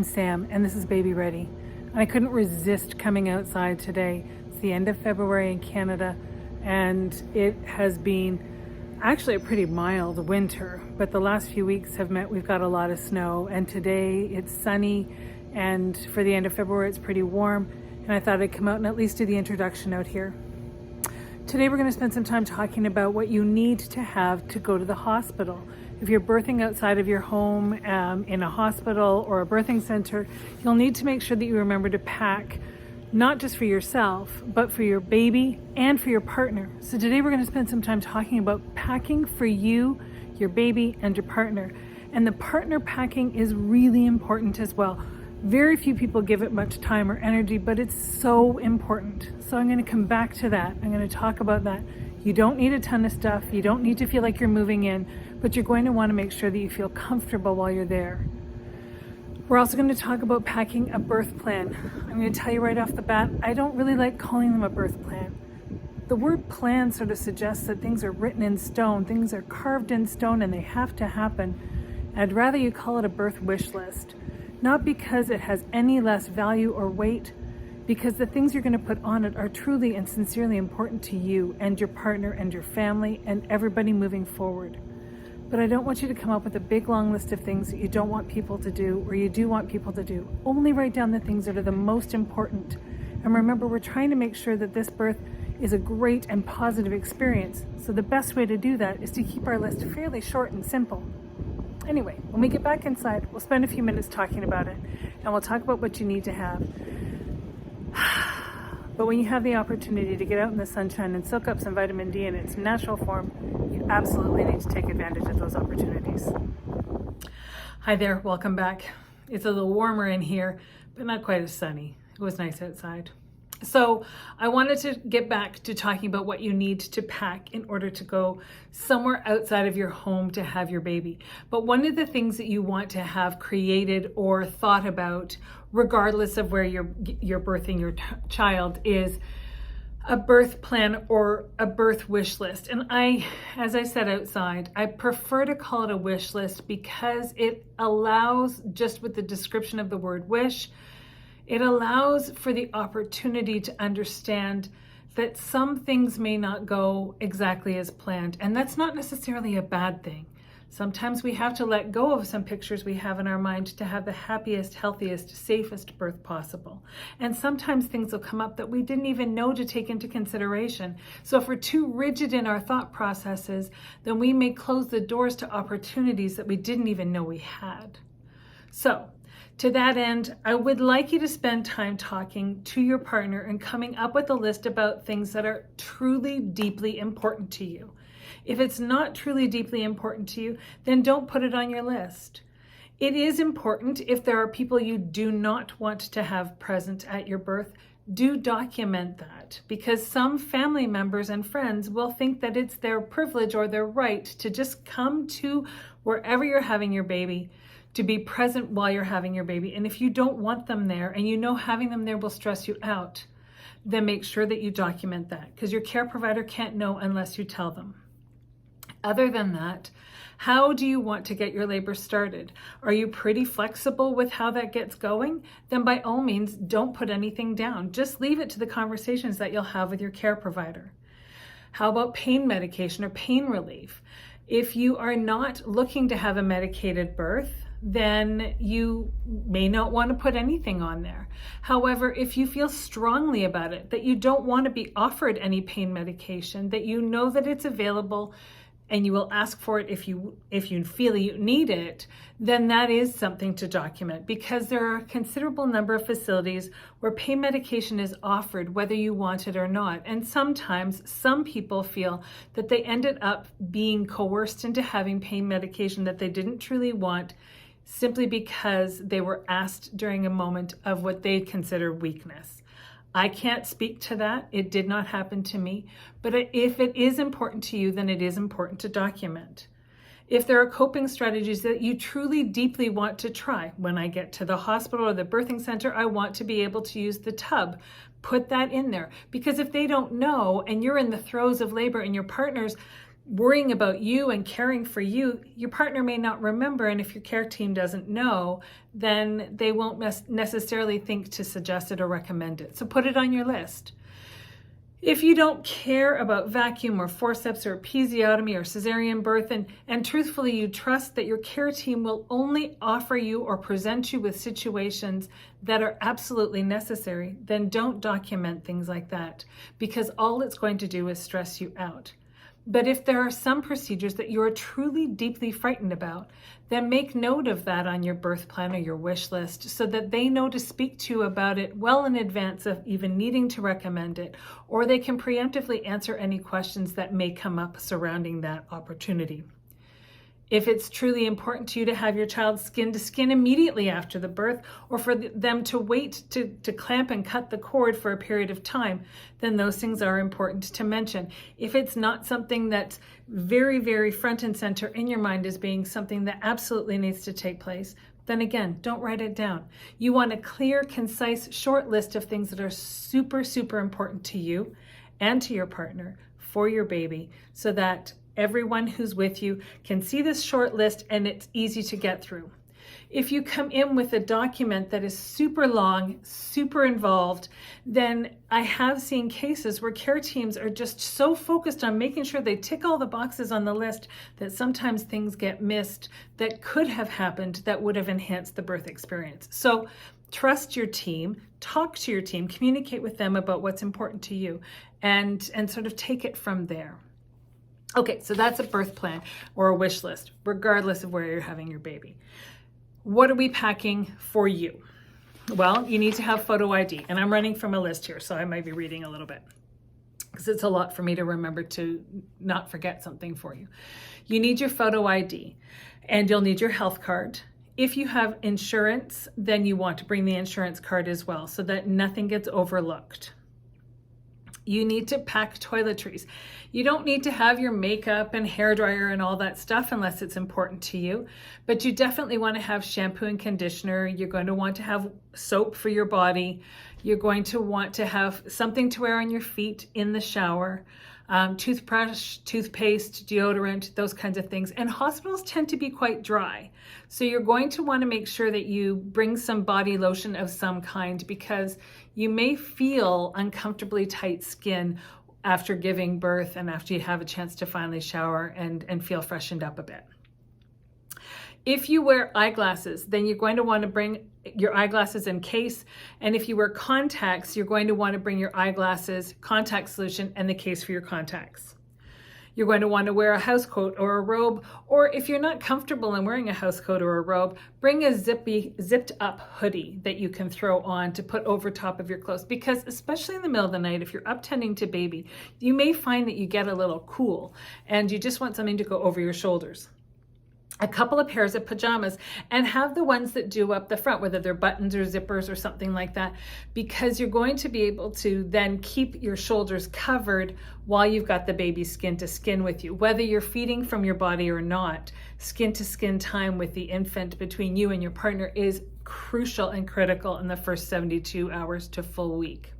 I'm Sam, and this is Baby Ready. And I couldn't resist coming outside today. It's the end of February in Canada, and it has been actually a pretty mild winter, but the last few weeks have meant we've got a lot of snow, and today it's sunny, and for the end of February it's pretty warm, and I thought I'd come out and at least do the introduction out here. Today we're going to spend some time talking about what you need to have to go to the hospital. If you're birthing outside of your home, in a hospital or a birthing center, you'll need to make sure that you remember to pack, not just for yourself, but for your baby and for your partner. So today we're going to spend some time talking about packing for you, your baby, and your partner. And the partner packing is really important as well. Very few people give it much time or energy, but it's so important. So I'm going to come back to that. I'm going to talk about that. You don't need a ton of stuff. You don't need to feel like you're moving in, but you're going to want to make sure that you feel comfortable while you're there. We're also going to talk about packing a birth plan. I'm going to tell you right off the bat, I don't really like calling them a birth plan. The word plan sort of suggests that things are written in stone, things are carved in stone, and they have to happen. I'd rather you call it a birth wish list. Not because it has any less value or weight, because the things you're going to put on it are truly and sincerely important to you and your partner and your family and everybody moving forward. But I don't want you to come up with a big long list of things that you don't want people to do or you do want people to do. Only write down the things that are the most important. And remember, we're trying to make sure that this birth is a great and positive experience. So the best way to do that is to keep our list fairly short and simple. Anyway, when we get back inside, we'll spend a few minutes talking about it, and we'll talk about what you need to have. But when you have the opportunity to get out in the sunshine and soak up some vitamin D in its natural form, you absolutely need to take advantage of those opportunities. Hi there, welcome back. It's a little warmer in here, but not quite as sunny. It was nice outside. So I wanted to get back to talking about what you need to pack in order to go somewhere outside of your home to have your baby. But one of the things that you want to have created or thought about, regardless of where you're birthing your child, is a birth plan or a birth wish list. And as I said outside, I prefer to call it a wish list because it allows, just with the description of the word wish, it allows for the opportunity to understand that some things may not go exactly as planned, and that's not necessarily a bad thing. Sometimes we have to let go of some pictures we have in our mind to have the happiest, healthiest, safest birth possible. And sometimes things will come up that we didn't even know to take into consideration. So if we're too rigid in our thought processes, then we may close the doors to opportunities that we didn't even know we had. So, to that end, I would like you to spend time talking to your partner and coming up with a list about things that are truly deeply important to you. If it's not truly deeply important to you, then don't put it on your list. It is important if there are people you do not want to have present at your birth. Do document that, because some family members and friends will think that it's their privilege or their right to just come to wherever you're having your baby, to be present while you're having your baby. And if you don't want them there and you know having them there will stress you out, then make sure that you document that, because your care provider can't know unless you tell them. Other than that, how do you want to get your labor started? Are you pretty flexible with how that gets going? Then by all means, don't put anything down. Just leave it to the conversations that you'll have with your care provider. How about pain medication or pain relief? If you are not looking to have a medicated birth, then you may not want to put anything on there. However, if you feel strongly about it, that you don't want to be offered any pain medication, that you know that it's available and you will ask for it if you feel you need it, then that is something to document, because there are a considerable number of facilities where pain medication is offered whether you want it or not. And sometimes some people feel that they ended up being coerced into having pain medication that they didn't truly want, simply because they were asked during a moment of what they consider weakness. I can't speak to that. It did not happen to me. But if it is important to you, then it is important to document. If there are coping strategies that you truly deeply want to try, when I get to the hospital or the birthing center, I want to be able to use the tub. Put that in there. Because if they don't know and you're in the throes of labor and your partner's worrying about you and caring for you, your partner may not remember. And if your care team doesn't know, then they won't necessarily think to suggest it or recommend it. So put it on your list. If you don't care about vacuum or forceps or episiotomy or cesarean birth, and truthfully you trust that your care team will only offer you or present you with situations that are absolutely necessary, then don't document things like that, because all it's going to do is stress you out. But if there are some procedures that you are truly deeply frightened about, then make note of that on your birth plan or your wish list so that they know to speak to you about it well in advance of even needing to recommend it, or they can preemptively answer any questions that may come up surrounding that opportunity. If it's truly important to you to have your child skin to skin immediately after the birth, or for them to wait to clamp and cut the cord for a period of time, then those things are important to mention. If it's not something that's very, very front and center in your mind as being something that absolutely needs to take place, then again, don't write it down. You want a clear, concise, short list of things that are super, super important to you and to your partner for your baby, so that everyone who's with you can see this short list and it's easy to get through. If you come in with a document that is super long, super involved, then I have seen cases where care teams are just so focused on making sure they tick all the boxes on the list that sometimes things get missed that could have happened that would have enhanced the birth experience. So trust your team, talk to your team, communicate with them about what's important to you, and sort of take it from there. Okay, so that's a birth plan or a wish list, regardless of where you're having your baby. What are we packing for you? Well, you need to have photo ID, and I'm running from a list here, so I might be reading a little bit because it's a lot for me to remember to not forget something for you. You need your photo ID, and you'll need your health card. If you have insurance, then you want to bring the insurance card as well so that nothing gets overlooked. You need to pack toiletries. You don't need to have your makeup and hairdryer and all that stuff unless it's important to you, but you definitely want to have shampoo and conditioner. You're going to want to have soap for your body. You're going to want to have something to wear on your feet in the shower, toothbrush, toothpaste, deodorant, those kinds of things. And hospitals tend to be quite dry. So you're going to want to make sure that you bring some body lotion of some kind, because you may feel uncomfortably tight skin after giving birth and after you have a chance to finally shower and feel freshened up a bit. If you wear eyeglasses, then you're going to want to bring your eyeglasses in case. And if you wear contacts, you're going to want to bring your eyeglasses, contact solution, and the case for your contacts. You're going to want to wear a house coat or a robe, or if you're not comfortable in wearing a house coat or a robe, bring a zipped up hoodie that you can throw on to put over top of your clothes, because especially in the middle of the night, if you're up tending to baby, you may find that you get a little cool and you just want something to go over your shoulders. A couple of pairs of pajamas, and have the ones that do up the front, whether they're buttons or zippers or something like that, because you're going to be able to then keep your shoulders covered while you've got the baby skin to skin with you. Whether you're feeding from your body or not, skin to skin time with the infant between you and your partner is crucial and critical in the first 72 hours to full week.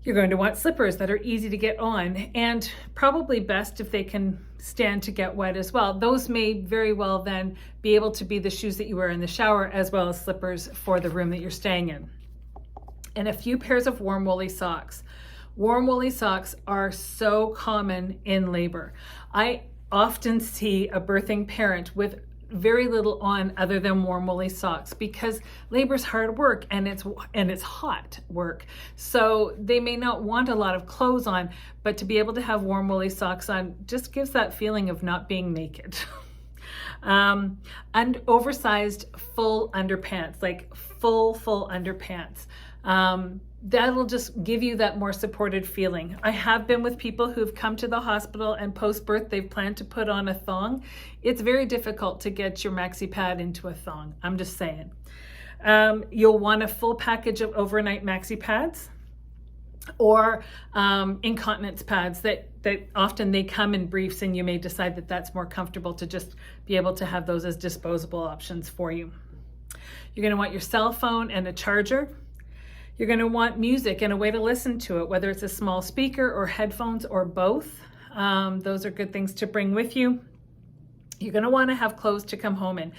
You're going to want slippers that are easy to get on, and probably best if they can stand to get wet as well. Those may very well then be able to be the shoes that you wear in the shower, as well as slippers for the room that you're staying in. And a few pairs of warm woolly socks. Warm woolly socks are so common in labor. I often see a birthing parent with very little on other than warm woolly socks, because labor's hard work and it's hot work. So they may not want a lot of clothes on, but to be able to have warm woolly socks on just gives that feeling of not being naked. And oversized full underpants, like full underpants. That'll just give you that more supported feeling. I have been with people who've come to the hospital and post-birth they've planned to put on a thong. It's very difficult to get your maxi pad into a thong. I'm just saying. You'll want a full package of overnight maxi pads or incontinence pads that often they come in briefs, and you may decide that that's more comfortable to just be able to have those as disposable options for you. You're going to want your cell phone and a charger. You're going to want music and a way to listen to it, whether it's a small speaker or headphones or both. Those are good things to bring with you. You're going to want to have clothes to come home in.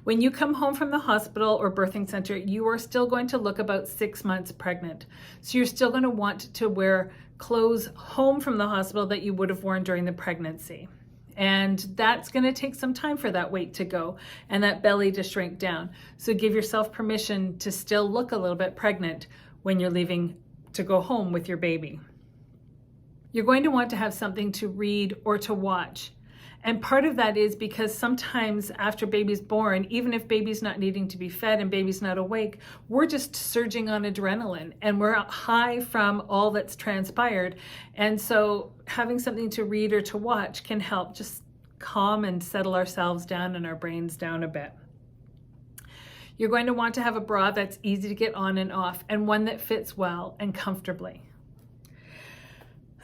When you come home from the hospital or birthing center, you are still going to look about 6 months pregnant. So you're still going to want to wear clothes home from the hospital that you would have worn during the pregnancy. And that's going to take some time for that weight to go and that belly to shrink down. So give yourself permission to still look a little bit pregnant when you're leaving to go home with your baby. You're going to want to have something to read or to watch. And part of that is because sometimes after baby's born, even if baby's not needing to be fed and baby's not awake, we're just surging on adrenaline and we're high from all that's transpired. And so having something to read or to watch can help just calm and settle ourselves down and our brains down a bit. You're going to want to have a bra that's easy to get on and off and one that fits well and comfortably.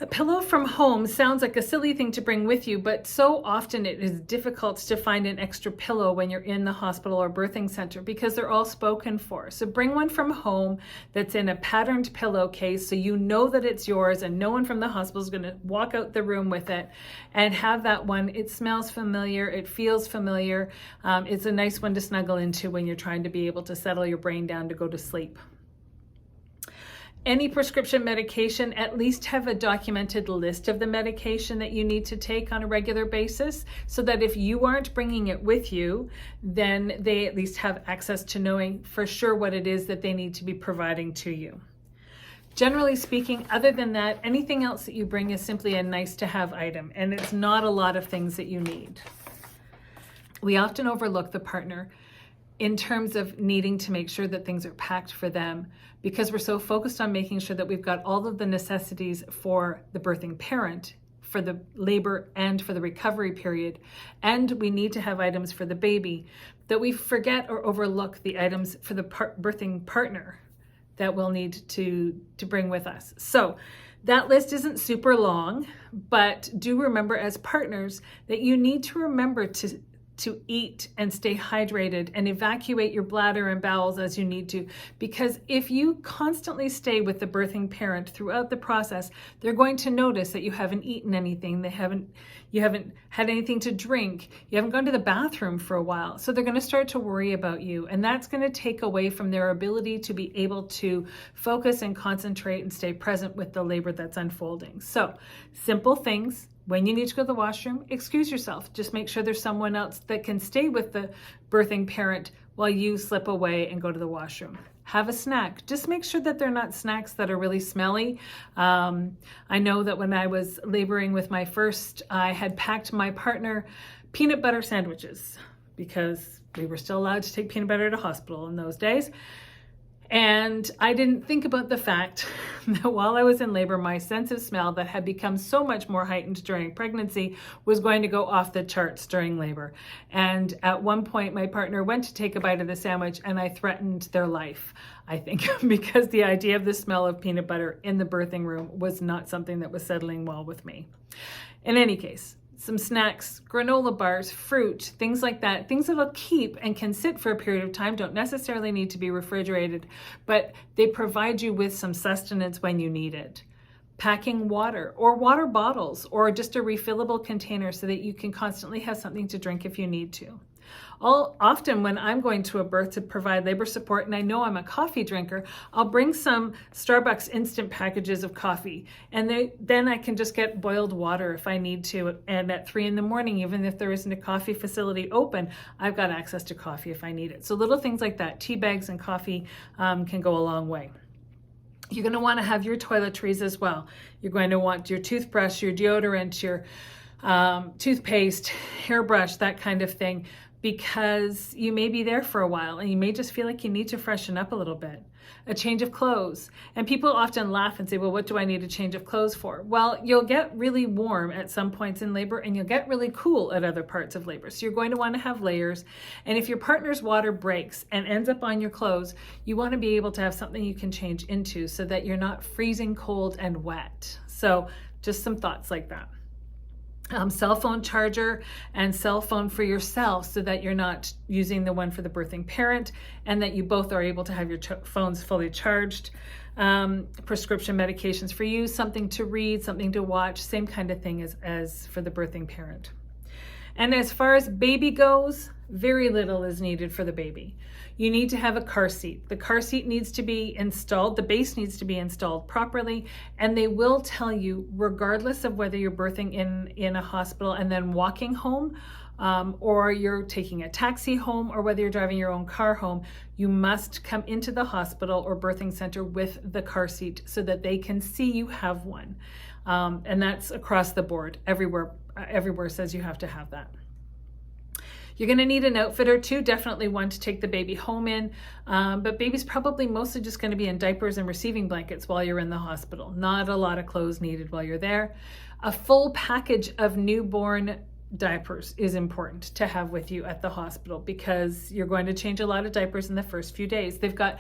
A pillow from home sounds like a silly thing to bring with you, but so often it is difficult to find an extra pillow when you're in the hospital or birthing center because they're all spoken for. So bring one from home that's in a patterned pillowcase so you know that it's yours and no one from the hospital is going to walk out the room with it, and have that one. It smells familiar, it feels familiar. It's a nice one to snuggle into when you're trying to be able to settle your brain down to go to sleep. Any prescription medication, at least have a documented list of the medication that you need to take on a regular basis so that if you aren't bringing it with you, then they at least have access to knowing for sure what it is that they need to be providing to you. Generally speaking, other than that, anything else that you bring is simply a nice to have item, and it's not a lot of things that you need. We often overlook the partner in terms of needing to make sure that things are packed for them because we're so focused on making sure that we've got all of the necessities for the birthing parent, for the labor and for the recovery period, and we need to have items for the baby, that we forget or overlook the items for the birthing partner that we'll need to bring with us. So that list isn't super long, but do remember as partners that you need to remember to eat and stay hydrated and evacuate your bladder and bowels as you need to. Because if you constantly stay with the birthing parent throughout the process, they're going to notice that you haven't eaten anything, you haven't had anything to drink, you haven't gone to the bathroom for a while. So they're going to start to worry about you, and that's going to take away from their ability to be able to focus and concentrate and stay present with the labor that's unfolding. So simple things. When you need to go to the washroom, excuse yourself. Just make sure there's someone else that can stay with the birthing parent while you slip away and go to the washroom. Have a snack. Just make sure that they're not snacks that are really smelly. I know that when I was laboring with my first, I had packed my partner peanut butter sandwiches because we were still allowed to take peanut butter to hospital in those days. And I didn't think about the fact that while I was in labor, my sense of smell that had become so much more heightened during pregnancy was going to go off the charts during labor. And at one point, my partner went to take a bite of the sandwich and I threatened their life, I think, because the idea of the smell of peanut butter in the birthing room was not something that was settling well with me. In any case, some snacks, granola bars, fruit, things like that, things that'll keep and can sit for a period of time, don't necessarily need to be refrigerated, but they provide you with some sustenance when you need it. Packing water or water bottles or just a refillable container so that you can constantly have something to drink if you need to. Often when I'm going to a birth to provide labor support and I know I'm a coffee drinker, I'll bring some Starbucks instant packages of coffee, and then I can just get boiled water if I need to. And at 3 a.m, even if there isn't a coffee facility open, I've got access to coffee if I need it. So little things like that, tea bags and coffee can go a long way. You're going to want to have your toiletries as well. You're going to want your toothbrush, your deodorant, your toothpaste, hairbrush, that kind of thing, because you may be there for a while and you may just feel like you need to freshen up a little bit. A change of clothes. And people often laugh and say, well, what do I need a change of clothes for? Well, you'll get really warm at some points in labor and you'll get really cool at other parts of labor. So you're going to want to have layers. And if your partner's water breaks and ends up on your clothes, you want to be able to have something you can change into so that you're not freezing cold and wet. So just some thoughts like that. cell phone charger and cell phone for yourself, so that you're not using the one for the birthing parent, and that you both are able to have your phones fully charged. Prescription medications for you, something to read, something to watch, same kind of thing as for the birthing parent. And as far as baby goes, very little is needed for the baby. You need to have a car seat. The car seat needs to be installed, the base needs to be installed properly, and they will tell you, regardless of whether you're birthing in a hospital and then walking home, or you're taking a taxi home, or whether you're driving your own car home, you must come into the hospital or birthing center with the car seat so that they can see you have one. And that's across the board. Everywhere says you have to have that. You're going to need an outfit or two, definitely one to take the baby home in, but baby's probably mostly just going to be in diapers and receiving blankets while you're in the hospital. Not a lot of clothes needed while you're there. A full package of newborn diapers is important to have with you at the hospital, because you're going to change a lot of diapers in the first few days. They've got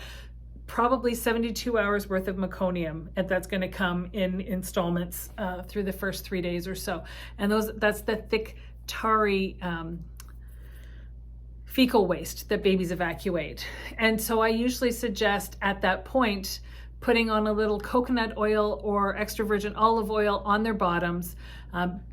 probably 72 hours worth of meconium, and that's going to come in installments through the first 3 days or so. And that's the thick, tarry fecal waste that babies evacuate. And so I usually suggest at that point putting on a little coconut oil or extra virgin olive oil on their bottoms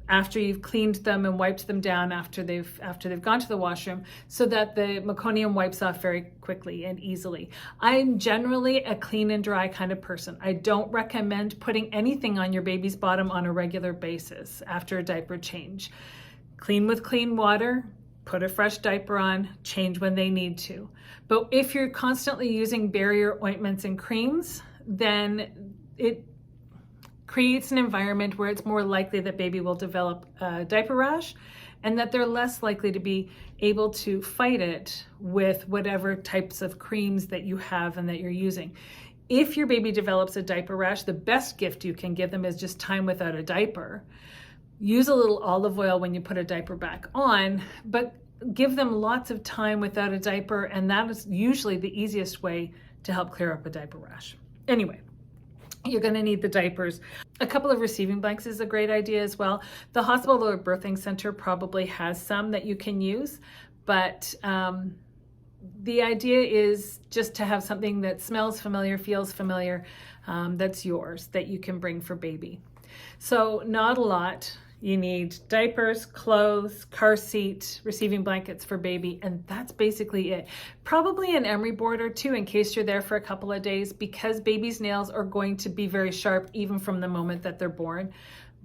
after you've cleaned them and wiped them down after they've gone to the washroom, so that the meconium wipes off very quickly and easily. I'm generally a clean and dry kind of person. I don't recommend putting anything on your baby's bottom on a regular basis after a diaper change. Clean with clean water, put a fresh diaper on, change when they need to. But if you're constantly using barrier ointments and creams, then it creates an environment where it's more likely that baby will develop a diaper rash, and that they're less likely to be able to fight it with whatever types of creams that you have and that you're using. If your baby develops a diaper rash, the best gift you can give them is just time without a diaper. Use a little olive oil when you put a diaper back on, but give them lots of time without a diaper, and that is usually the easiest way to help clear up a diaper rash. Anyway, you're going to need the diapers. A couple of receiving blankets is a great idea as well. The hospital or birthing center probably has some that you can use, but the idea is just to have something that smells familiar, feels familiar, that's yours, that you can bring for baby. So not a lot. You need diapers, clothes, car seat, receiving blankets for baby, and that's basically it. Probably an emery board or two in case you're there for a couple of days, because baby's nails are going to be very sharp even from the moment that they're born.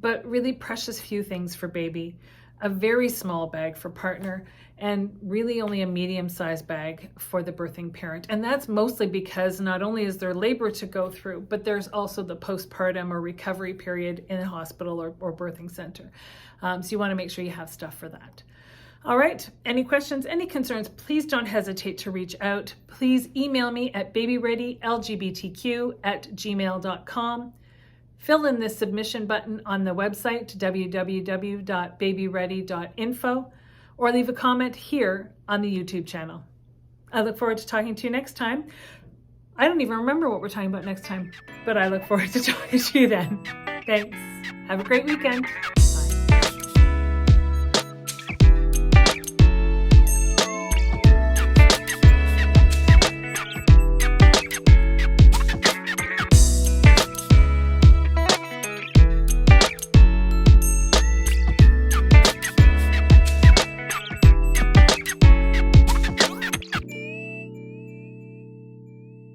But really precious few things for baby. A very small bag for partner, and really only a medium-sized bag for the birthing parent. And that's mostly because not only is there labor to go through, but there's also the postpartum or recovery period in a hospital or birthing center. So you want to make sure you have stuff for that. All right, any questions, any concerns, please don't hesitate to reach out. Please email me at babyreadylgbtq@gmail.com. Fill in this submission button on the website, www.babyready.info, or leave a comment here on the YouTube channel. I look forward to talking to you next time. I don't even remember what we're talking about next time, but I look forward to talking to you then. Thanks. Have a great weekend.